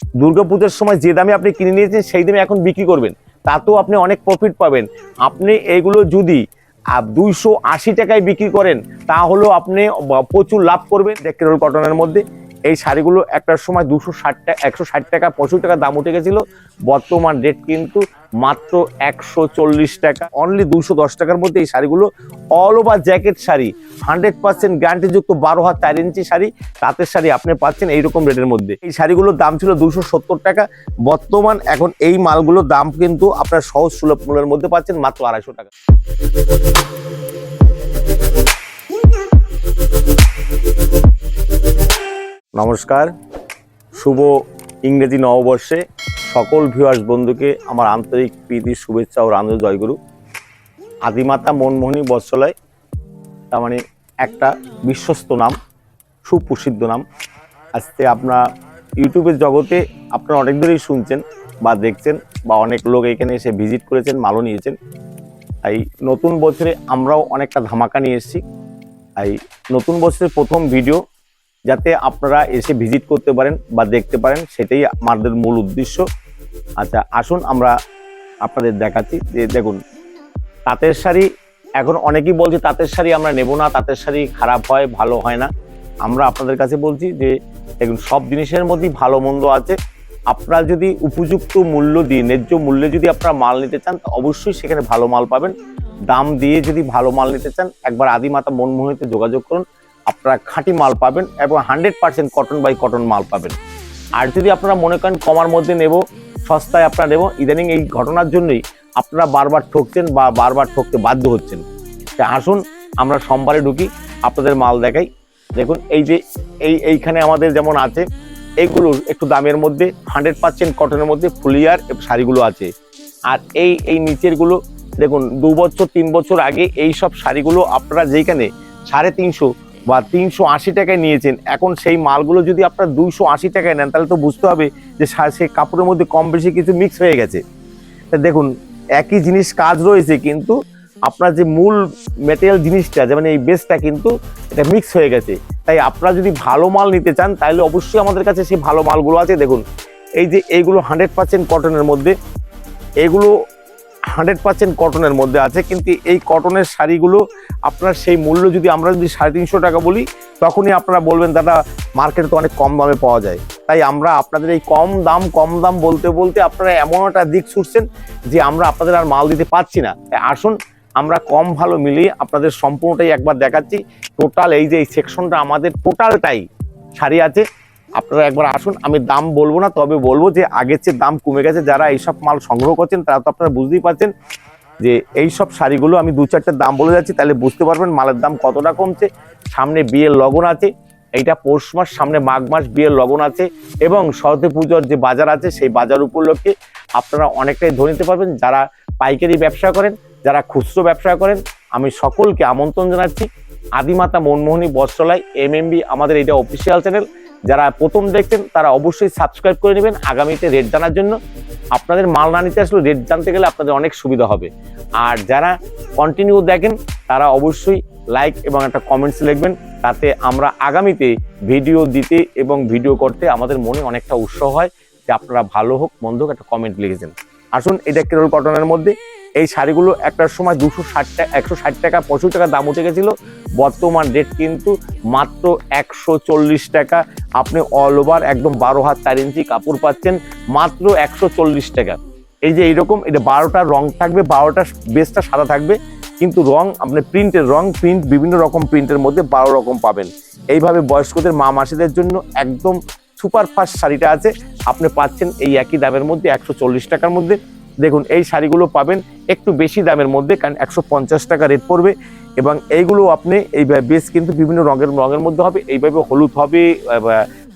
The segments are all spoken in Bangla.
দুর্গাপূজার সময় যে দামে আপনি কিনে নিয়েছেন সেই দামে এখন বিক্রি করবেন, তাতেও আপনি অনেক প্রফিট পাবেন। আপনি এগুলো যদি 280 টাকায় বিক্রি করেন তাহলেও আপনি প্রচুর লাভ করবেন। কেরল কটনের মধ্যে এই শাড়িগুলো একটার সময় 260 টাকা 160 টাকা 65 টাকা দাম উঠে গেছিল, বর্তমান রেট কিন্তু মাত্র 140 টাকা, অনলি 210 টাকার মধ্যে এই শাড়িগুলো অল ওভার জ্যাকেট শাড়ি 100% গ্যারান্টিযুক্ত 12 হাত 4 ইঞ্চি শাড়ি, তাঁতের শাড়ি আপনি পাচ্ছেন এইরকম রেটের মধ্যে। এই শাড়িগুলোর দাম ছিল 270 টাকা, বর্তমান এখন এই মালগুলোর দাম কিন্তু আপনার সহজ সুলভ মূল্যের মধ্যে পাচ্ছেন মাত্র 250 টাকা। নমস্কার, শুভ ইংরেজি নববর্ষে সকল ভিউয়ার্স বন্ধুকে আমার আন্তরিক প্রীতি শুভেচ্ছা ও আনন্দ জয়গুরু। আদিমাতা মনমোহিনী বস্ত্রালয় তার মানে একটা বিশ্বস্ত নাম, সুপ্রসিদ্ধ নাম। আজকে আপনার ইউটিউবের জগতে আপনারা অনেক ধরেই শুনছেন বা দেখছেন, বা অনেক লোক এখানে এসে ভিজিট করেছেন, মালও নিয়েছেন। তাই নতুন বছরে আমরাও অনেকটা ধামাকা নিয়ে এসেছি। তাই নতুন বছরের প্রথম ভিডিও যাতে আপনারা এসে ভিজিট করতে পারেন বা দেখতে পারেন, সেটাই আমাদের মূল উদ্দেশ্য। আচ্ছা, আসুন আমরা আপনাদের দেখাচ্ছি যে দেখুন তাঁতের শাড়ি। এখন অনেকেই বলছে তাঁতের শাড়ি আমরা নেব না, তাঁতের শাড়ি খারাপ হয়, ভালো হয় না। আমরা আপনাদের কাছে বলছি যে দেখুন সব জিনিসের মধ্যেই ভালো মন্দ আছে। আপনারা যদি উপযুক্ত মূল্য দিয়ে, ন্যায্য মূল্যে যদি আপনারা মাল নিতে চান, অবশ্যই সেখানে ভালো মাল পাবেন। দাম দিয়ে যদি ভালো মাল নিতে চান, একবার আদিমাতা মনমোহিনীতে যোগাযোগ করুন, আপনারা খাঁটি মাল পাবেন এবং 100% কটন বাই কটন মাল পাবেন। আর যদি আপনারা মনে করেন কমার মধ্যে নেব, সস্তায় আপনারা নেব, ইদানিং এই ঘটনার জন্যই আপনারা বারবার ঠকছেন বা বারবার ঠকতে বাধ্য হচ্ছেন। আসুন আমরা সোমবারে ঢুকি, আপনাদের মাল দেখাই। দেখুন এই যে এইখানে আমাদের যেমন আছে, এইগুলো একটু দামের মধ্যে 100% কটনের মধ্যে ফুলিয়ার শাড়িগুলো আছে। আর এই নিচেরগুলো দেখুন 2 বছর 3 বছর আগে এই সব শাড়িগুলো আপনারা যেখানে 350 বা 380 টাকায় নিয়েছেন, এখন সেই মালগুলো যদি আপনারা 280 টাকায় নেন, তাহলে তো বুঝতে হবে যে সেই কাপড়ের মধ্যে কম বেশি কিছু মিক্স হয়ে গেছে। দেখুন একই জিনিস কাজ রয়েছে, কিন্তু আপনার যে মূল মেটেরিয়াল জিনিসটা, যেমন এই বেসটা কিন্তু এটা মিক্স হয়ে গেছে। তাই আপনারা যদি ভালো মাল নিতে চান, তাহলে অবশ্যই আমাদের কাছে সেই ভালো মালগুলো আছে। দেখুন এই যে এইগুলো 100% কটনের মধ্যে, এগুলো 100% কটনের মধ্যে আছে। কিন্তু এই কটনের শাড়িগুলো আপনার সেই মূল্য যদি আমরা যদি 350 টাকা বলি, তখনই আপনারা বলবেন দাদা মার্কেটে তো অনেক কম দামে পাওয়া যায়। তাই আমরা আপনাদের এই কম দাম বলতে বলতে আপনারা এমন একটা দিক ছুটছেন যে আমরা আপনাদের আর মাল দিতে পারছি না। আসুন আমরা কম ভালো মিলিয়ে আপনাদের সম্পূর্ণটাই একবার দেখাচ্ছি। টোটাল এই যে এই সেকশনটা আমাদের টোটালটাই শাড়ি আছে। আপনারা একবার আসুন, আমি দাম বলবো না, তবে বলবো যে আগের চেয়ে দাম কমে গেছে। যারা এইসব মাল সংগ্রহ করছেন তারা তো আপনারা বুঝতেই পারছেন যে এই সব শাড়িগুলো আমি 2-4টা দাম বলে যাচ্ছি, তাহলে বুঝতে পারবেন মালের দাম কতটা কমছে। সামনে বিয়ের লগন আছে, এইটা পৌষ মাস, সামনে মাঘ মাস বিয়ের লগন আছে, এবং সরস্বতী পুজোর যে বাজার আছে সেই বাজার উপলক্ষে আপনারা অনেকটাই ধরে নিতে পারবেন। যারা পাইকারি ব্যবসা করেন, যারা খুচরো ব্যবসা করেন, আমি সকলকে আমন্ত্রণ জানাচ্ছি আদিমাতা মনমোহিনী বস্ত্রালয় MMB, আমাদের এটা অফিসিয়াল চ্যানেল। যারা প্রথম দেখছেন তারা অবশ্যই সাবস্ক্রাইব করে নেবেন আগামীতে রেট জানার জন্য। আপনাদের মাল না নিতে আসলে রেট জানতে গেলে আপনাদের অনেক সুবিধা হবে। আর যারা কন্টিনিউ দেখেন তারা অবশ্যই লাইক এবং একটা কমেন্টস লিখবেন, তাতে আমরা আগামীতে ভিডিও দিতে এবং ভিডিও করতে আমাদের মনে অনেকটা উৎসাহ হয় যে আপনারা ভালো হোক মন্দ হোক একটা কমেন্ট লিখেছেন। আসুন, এটা কেরল কটনের মধ্যে এই শাড়িগুলো একটার সময় 260 টাকা 160 টাকা 65 টাকা দাম উঠে গেছিল, বর্তমান রেট কিন্তু মাত্র 140 টাকা। আপনি অল ওভার একদম 12 হাত 4 ইঞ্চি কাপড় পাচ্ছেন মাত্র 140 টাকা। এই যে এইরকম এটা 12টা রং থাকবে, 12টা বেসটা সাদা থাকবে, কিন্তু রং আপনি প্রিন্টের প্রিন্ট বিভিন্ন রকম প্রিন্টের মধ্যে 12 রকম পাবেন। এইভাবে বয়স্কদের মা মাসিদের জন্য একদম সুপার ফাস্ট শাড়িটা আছে, আপনি পাচ্ছেন এই একই দামের মধ্যে 140 টাকার মধ্যে। দেখুন এই শাড়িগুলো পাবেন একটু বেশি দামের মধ্যে, কারণ 150 টাকা রেট পড়বে। এবং এইগুলো আপনি এই বেস কিন্তু বিভিন্ন রঙের মধ্যে হবে, এইভাবে হলুদ হবে,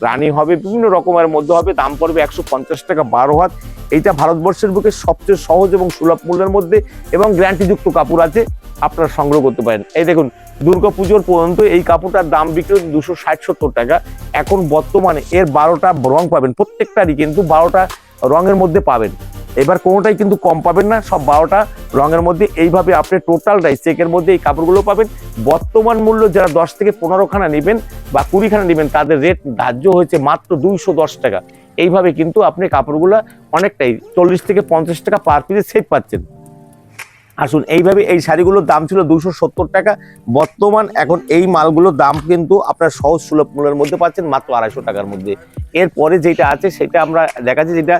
রানী হবে, বিভিন্ন রকমের মধ্যে হবে। দাম পড়বে 150 টাকা 12 হাত। এইটা ভারতবর্ষের বুকে সবচেয়ে সহজ এবং সুলভ মূল্যের মধ্যে এবং গ্যারান্টিযুক্ত কাপড় আছে, আপনারা সংগ্রহ করতে পারেন। এই দেখুন দুর্গাপুজোর পর্যন্ত এই কাপড়টার দাম বিক্রি 260-70 টাকা। এখন বর্তমানে এর 12টা রং পাবেন, প্রত্যেকটারই কিন্তু 12টা রঙের মধ্যে পাবেন। এবার কোনোটাই কিন্তু কম পাবেন না, সব 12টা রঙের মধ্যে এইভাবে আপনি টোটালটাই চেকের মধ্যে এই কাপড়গুলো পাবেন। বর্তমান মূল্য যারা 10 থেকে 15 খানা নেবেন বা 20 খানা নেবেন তাদের রেট ধার্য হয়েছে মাত্র 210 টাকা। এইভাবে কিন্তু আপনি কাপড়গুলো অনেকটাই 40 থেকে 50 টাকা পার পিসে সেভ পাচ্ছেন। আসুন, এইভাবে এই শাড়িগুলোর দাম ছিল 270 টাকা, বর্তমান এখন এই মালগুলোর দাম কিন্তু আপনার সহজ সুলভ মূল্যের মধ্যে পাচ্ছেন মাত্র 250 টাকার মধ্যে। এরপরে যেটা আছে সেটা আমরা দেখাচ্ছি, যেটা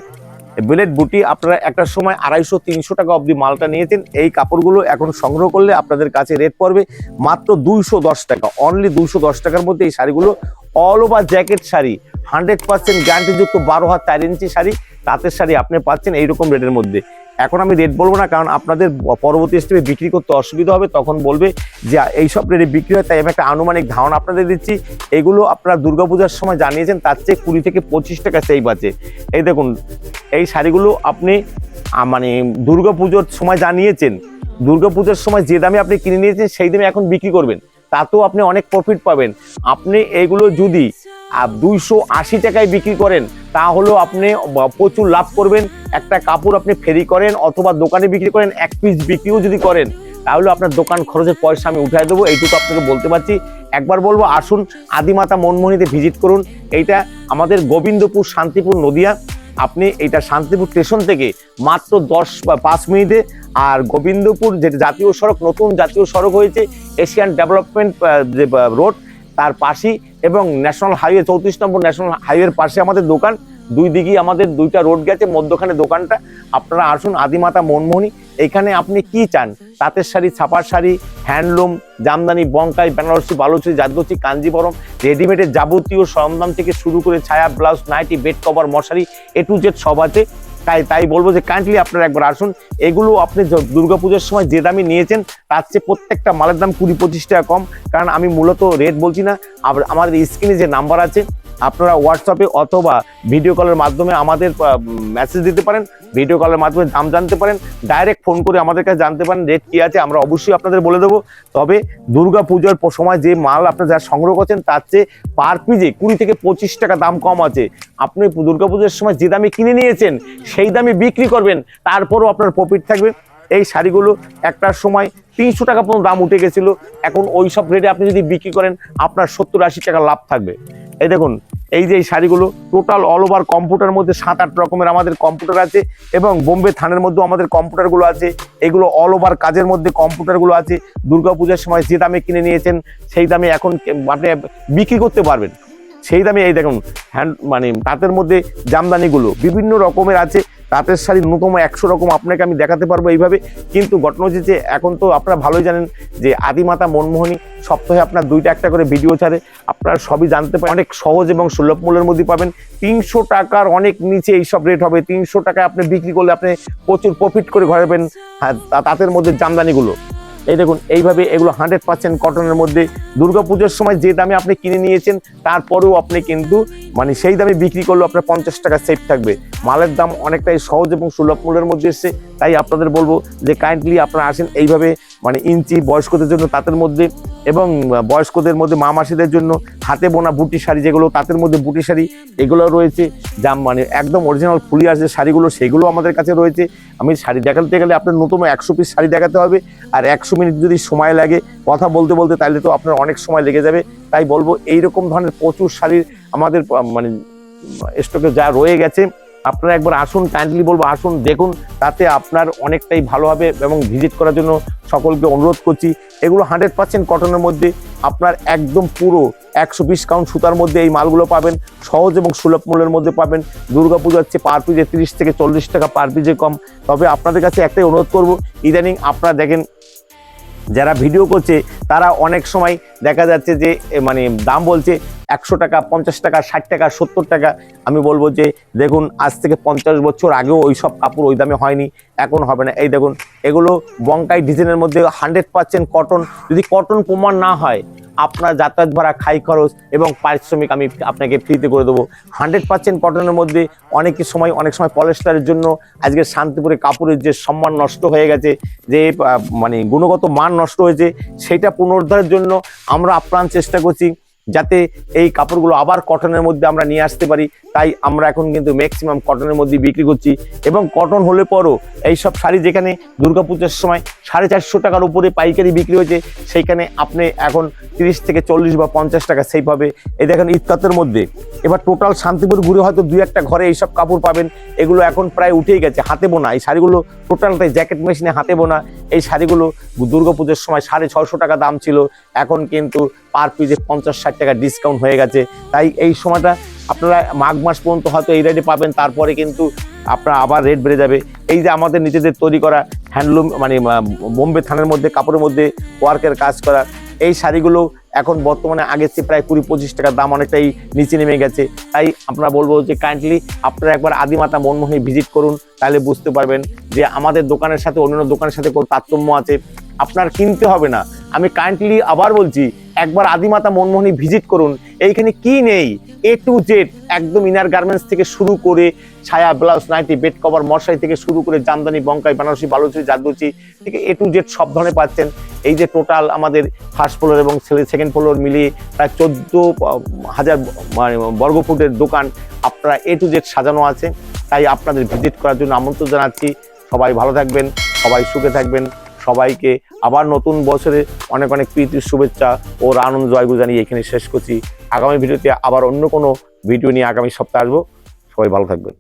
বেলেট বুটি। আপনারা একটা সময় 250-300 টাকা অবধি মালটা নিয়েছেন, এই কাপড়গুলো এখন সংগ্রহ করলে আপনাদের কাছে রেট পড়বে মাত্র 210 টাকা। অনলি 210 টাকার মধ্যে এই শাড়িগুলো অল ওভার জ্যাকেট শাড়ি, 100% গ্যারান্টিযুক্ত 12 হাত 4 ইঞ্চি শাড়ি, তাঁতের শাড়ি আপনি পাচ্ছেন এইরকম রেটের মধ্যে। এখন আমি রেট বলবো না, কারণ আপনাদের পরবর্তী স্টেপে বিক্রি করতে অসুবিধা হবে, তখন বলবে যে এইসব রেটে বিক্রি হয়, তাই আমি একটা আনুমানিক ধারণা আপনাদের দিচ্ছি। এগুলো আপনারা দুর্গাপূজার সময় জানিয়েছেন তার চেয়ে 20 থেকে 25 টাকা সেভ আছে। এই দেখুন, এই শাড়িগুলো আপনি মানে দুর্গাপুজোর সময় জানিয়েছেন, দুর্গাপূজার সময় যে দামে আপনি কিনে নিয়েছেন সেই দামে এখন বিক্রি করবেন, তাতেও আপনি অনেক প্রফিট পাবেন। আপনি এগুলো যদি 280 টাকায় বিক্রি করেন তাহলেও আপনি প্রচুর লাভ করবেন। একটা কাপড় আপনি ফেরি করেন অথবা দোকানে বিক্রি করেন, এক পিস বিক্রিও যদি করেন তাহলে আপনার দোকান খরচের পয়সা আমি উঠাই দেবো, এইটুকু আপনাকে বলতে পারছি। একবার বলবো, আসুন আদিমাতা মনমোহিনীতে ভিজিট করুন। এইটা আমাদের গোবিন্দপুর শান্তিপুর নদিয়া। আপনি এইটা শান্তিপুর স্টেশন থেকে মাত্র 10 বা 5 মিনিটে। আর গোবিন্দপুর যেটা জাতীয় সড়ক, নতুন জাতীয় সড়ক হয়েছে এশিয়ান ডেভেলপমেন্ট যে রোড, তার পাশেই, এবং ন্যাশনাল হাইওয়ে 34 নম্বর ন্যাশনাল হাইওয়ের পাশে আমাদের দোকান। দুই দিকেই আমাদের দুইটা রোড গেছে, মধ্যখানে দোকানটা। আপনারা আসুন আদিমাতা মনমোহিনী। এখানে আপনি কি চান, তাঁতের শাড়ি, ছাপার শাড়ি, হ্যান্ডলুম, জামদানি, বঙ্কাই, বেনারসি, বালুচরি, জাদগোচি, কাঞ্জিবরম, রেডিমেডের যাবতীয় সরঞ্জাম থেকে শুরু করে ছায়া, ব্লাউজ, নাইটি, বেড কভার, মশারি, A to Z সব আছে। তাই বলবো যে কাইন্ডলি আপনারা একবার আসুন। এগুলো আপনি দুর্গাপূজার সময় যে দামে নিয়েছেন তার চেয়ে প্রত্যেকটা মালের দাম 20-25 টাকা কম, কারণ আমি মূলত রেট বলছি না। আমাদের স্ক্রিনে যে নাম্বার আছে আপনারা হোয়াটসঅ্যাপে অথবা ভিডিও কলের মাধ্যমে আমাদের মেসেজ দিতে পারেন, ভিডিও কলের মাধ্যমে দাম জানতে পারেন, ডাইরেক্ট ফোন করে আমাদের কাছে জানতে পারেন রেট কী আছে, আমরা অবশ্যই আপনাদের বলে দেবো। তবে দুর্গাপূজার সময় যে মাল আপনারা যারা সংগ্রহ করছেন তার চেয়ে পার পিজে 20 থেকে 25 টাকা দাম কম আছে। আপনি দুর্গাপূজার সময় যে দামে কিনে নিয়েছেন সেই দামে বিক্রি করবেন, তারপরও আপনার প্রফিট থাকবে। এই শাড়িগুলো একটার সময় 300 টাকা পর্যন্ত দাম উঠে গেছিল, এখন ওই সব রেটে আপনি যদি বিক্রি করেন আপনার 70-80 টাকা লাভ থাকবে। এই দেখুন, এই যে এই শাড়িগুলো টোটাল অল ওভার কম্পিউটার মধ্যে 7-8 রকমের আমাদের কম্পিউটার আছে, এবং বোম্বে থানের মধ্যেও আমাদের কম্পিউটারগুলো আছে। এগুলো অল ওভার কাজের মধ্যে কম্পিউটারগুলো আছে। দুর্গাপূজার সময় যে দামে কিনে নিয়েছেন সেই দামে এখন আপনি বিক্রি করতে পারবেন, সেই দামে। এই দেখুন মানে তাঁতের মধ্যে জামদানিগুলো বিভিন্ন রকমের আছে। তাঁতের শাড়ি ন্যূনতম 100 রকম আপনাকে আমি দেখাতে পারবো এইভাবে। কিন্তু ঘটনা হচ্ছে যে এখন তো আপনারা ভালোই জানেন যে আদিমাতা মনমোহিনী সপ্তাহে আপনার 2টা 1টা করে ভিডিও ছাড়ে, আপনারা সবই জানতে পারেন। অনেক সহজ এবং সুলভ মূল্যের মধ্যে পাবেন। 300 টাকার অনেক নিচে এইসব রেট হবে। 300 টাকায় আপনি বিক্রি করলে আপনি প্রচুর প্রফিট করে ঘরে পাবেন। তাঁতের মধ্যে জামদানিগুলো এই দেখুন, এইভাবে এগুলো 100% কটনের মধ্যে। দুর্গাপূজার সময় যে দামে আপনি কিনে নিয়েছেন তারপরেও আপনি কিন্তু মানে সেই দামে বিক্রি করলেও আপনার 50 টাকা সেভ থাকবে। মালের দাম অনেকটাই সহজ এবং সুলভ মূল্যের মধ্যে এসছে। তাই আপনাদের বলবো যে কাইন্ডলি আপনারা আসেন এইভাবে, মানে ইঞ্চি বয়স্কদের জন্য তাঁতের মধ্যে, এবং বয়স্কদের মধ্যে মা মাসিদের জন্য হাতে বোনা বুটি শাড়ি, যেগুলো তাঁতের মধ্যে বুটি শাড়ি এগুলো রয়েছে। মানে একদম অরিজিনাল ফুলি আসে শাড়িগুলো, সেগুলো আমাদের কাছে রয়েছে। আমি শাড়ি দেখাতে গেলে আপনার নতুন 100 পিস শাড়ি দেখাতে হবে, আর 100 মিনিট যদি সময় লাগে কথা বলতে বলতে, তাহলে তো আপনার অনেক সময় লেগে যাবে। তাই বলবো এইরকম ধরনের প্রচুর শাড়ির আমাদের মানে স্টকে যা রয়ে গেছে, আপনারা একবার আসুন, কাইন্ডলি বলবো আসুন দেখুন, তাতে আপনার অনেকটাই ভালো হবে। এবং ভিজিট করার জন্য সকলকে অনুরোধ করছি। এগুলো 100% কটনের মধ্যে, আপনার একদম পুরো 120 কাউন্ট সুতার মধ্যে এই মালগুলো পাবেন, সহজ এবং সুলভ মূল্যের মধ্যে পাবেন। দুর্গাপূজা হচ্ছে পার পিজে 30 থেকে 40 টাকা পার পিজে কম। তবে আপনাদের কাছে একটাই অনুরোধ করব, ইদানিং আপনারা দেখেন যারা ভিডিও করছে তারা অনেক সময় দেখা যাচ্ছে যে মানে দাম বলছে 100 টাকা, 50 টাকা, 60 টাকা, 70 টাকা। আমি বলবো যে দেখুন, আজ থেকে 50 বছর আগেও ওই সব কাপড় ওই দামে হয়নি, এখন হবে না। এই দেখুন, এগুলো বঙ্কাই ডিজাইনের মধ্যে 100% কটন। যদি কটন প্রমাণ না হয়, আপনার যাতায়াত ভাড়া, খাই খরচ এবং পারিশ্রমিক আমি আপনাকে ফ্রিতে করে দেবো। 100% কটনের মধ্যে অনেক সময় পলিস্টারের জন্য আজকে শান্তিপুরে কাপড়ের যে সম্মান নষ্ট হয়ে গেছে, যে মানে গুণগত মান নষ্ট হয়েছে, সেটা পুনরুদ্ধারের জন্য আমরা আপ্রাণ চেষ্টা করছি। যাতে এই কাপড়গুলো আবার কটনের মধ্যে আমরা নিয়ে আসতে পারি। তাই আমরা এখন কিন্তু ম্যাক্সিমাম কটনের মধ্যে বিক্রি করছি। এবং কটন হলে পরও এইসব শাড়ি যেখানে দুর্গাপূজার সময় 450 টাকার উপরে পাইকারি বিক্রি হয়েছে, সেইখানে আপনি এখন 30 থেকে 40 বা 50 টাকা সেইভাবে এই দেখেন ইতকাতের মধ্যে। এবার টোটাল শান্তিপুর ঘুরে হয়তো 2-1টা ঘরে এইসব কাপড় পাবেন। এগুলো এখন প্রায় উঠেই গেছে, হাতে বোনা এই শাড়িগুলো টোটালটাই জ্যাকেট মেশিনে হাতে বোনা। এই শাড়িগুলো দুর্গাপুজোর সময় 650 টাকা দাম ছিল, এখন কিন্তু পার পিসে 50-60 টাকা ডিসকাউন্ট হয়ে গেছে। তাই এই সময়টা আপনারা মাঘ মাস পর্যন্ত হয়তো এই রেটে পাবেন, তারপরে কিন্তু আপনার আবার রেট বেড়ে যাবে। এই যে আমাদের নিজেদের তৈরি করা হ্যান্ডলুম মানে বোম্বে থানের মধ্যে কাপড়ের মধ্যে ওয়ার্কের কাজ করা এই শাড়িগুলো এখন বর্তমানে আগের চেয়ে প্রায় 20-25 টাকার দাম অনেকটাই নিচে নেমে গেছে। তাই আপনারা বলবো যে কাইন্ডলি আপনারা একবার আদিমাতা মনমোহনী ভিজিট করুন, তাহলে বুঝতে পারবেন যে আমাদের দোকানের সাথে অন্যান্য দোকানের সাথে কোনো তারতম্য আছে। আপনার কিনতে হবে না, আমি কাইন্ডলি আবার বলছি একবার আদিমাতা মনমোহনী ভিজিট করুন। এইখানে কি নেই, A to Z একদম ইনার গার্মেন্টস থেকে শুরু করে ছায়া, ব্লাউজ, নাইটি, বেড কভার, মশারি থেকে শুরু করে জামদানি, বঙ্কাই, বানারসি, বালুচরি, জারদৌসি থেকে A to Z সব ধরনের পাচ্ছেন। এই যে টোটাল আমাদের ফার্স্ট ফ্লোর এবং সেকেন্ড ফ্লোর মিলিয়ে প্রায় 14,000 বর্গ ফুটের দোকান আপনারা A to Z সাজানো আছে। তাই আপনাদের ভিজিট করার জন্য আমন্ত্রণ জানাচ্ছি। সবাই ভালো থাকবেন, সবাই সুখে থাকবেন। সবাইকে আবার নতুন বছরে অনেক অনেক প্রীতির শুভেচ্ছা ও আনন্দ জয়গুরু জানিয়ে এখানে শেষ করছি। আগামী ভিডিওতে আবার অন্য কোনো ভিডিও নিয়ে আগামী সপ্তাহে আসবো। সবাই ভালো থাকবেন।